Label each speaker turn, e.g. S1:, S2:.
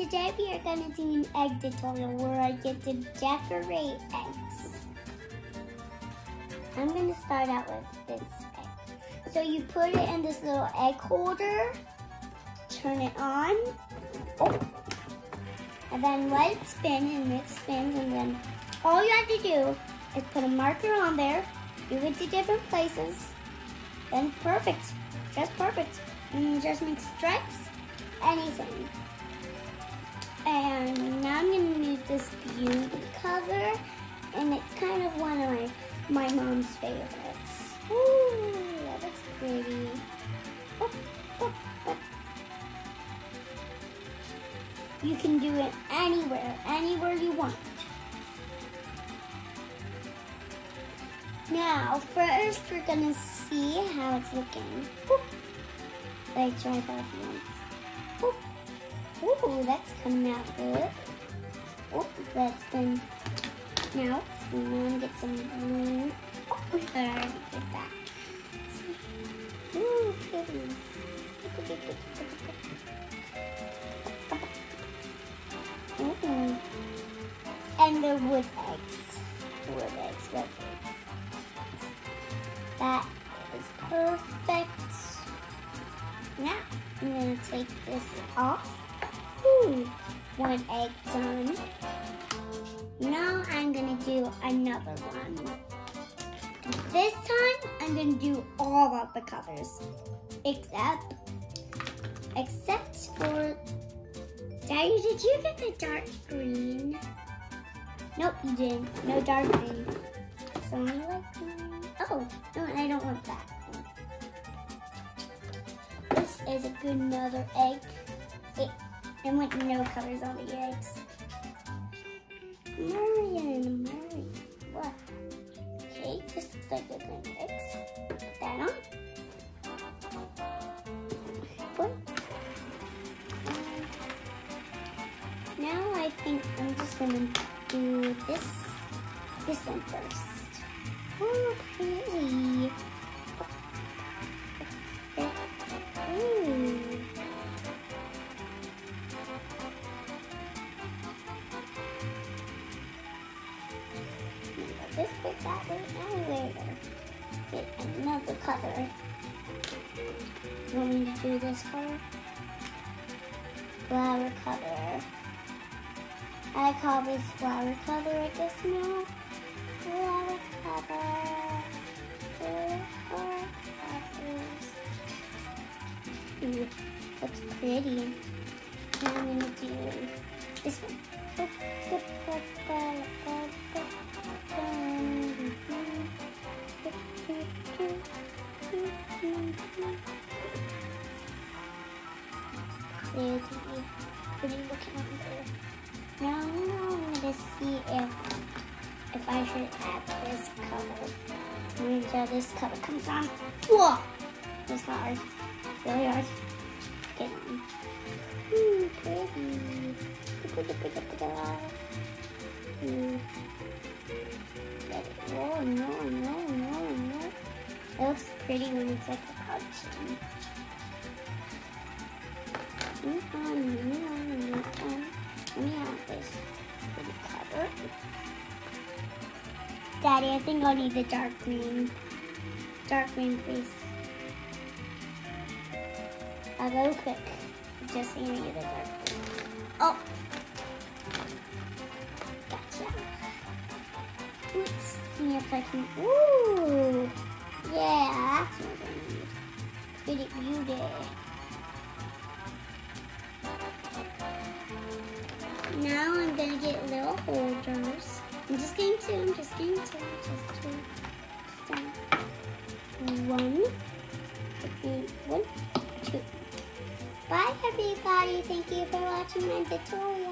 S1: today we are going to do an egg tutorial where I get to decorate eggs. I'm going to start out with this egg. So you put it in this little egg holder, turn it on, and then let it spin, and it spins, and then all you have to do is put a marker on there, move it to different places, then perfect, just perfect. And just make stripes, anything. And now I'm going to use this beauty cover, and it's kind of one of my mom's favorites. Ooh, that looks pretty. You can do it anywhere you want. Now, first we're going to see how it's looking. Let's try that once. Ooh, that's coming out good. Oh, that's been. Now, I'm gonna get some blue. Oh, I already did that. Ooh, pretty. Ooh. And the wood eggs. Wood eggs. That is perfect. Now, I'm going to take this off. Ooh, one egg done. Now I'm going to do another one. This time, I'm going to do all of the colors. Except for... Daddy, did you get the dark green? Nope, you didn't. No dark green. So I like green. Oh, no, I don't want that. This is a good another egg. I want no colors on the eggs. Marion, what? Okay, this looks like a good eggs. Put that on. What? Now I think I'm just gonna do this one first. Oh, pretty. This bit, that bit, now later. Get another color. You want me to do this color? Flower color. I call this flower color, I guess now. Flower color. Flower colors. Ooh, that's pretty. Now I'm gonna do this one. Pretty looking on there. Now I'm gonna see if I should add this color. Until this color comes on. Whoa! It's hard. Really hard. Get on. Ooh, pretty. Oh, no. It looks pretty when it's like a cartoon. Let me have this pretty cover. Daddy, I think I'll need the dark green. Dark green, please. I'll go quick. Just need the dark green. Oh! Gotcha. Let's see if I can. Ooh! Yeah, that's what I need. Pretty beauty. Now I'm gonna get little holders. I'm just getting two. Just two. One, two. Bye everybody. Thank you for watching my tutorial.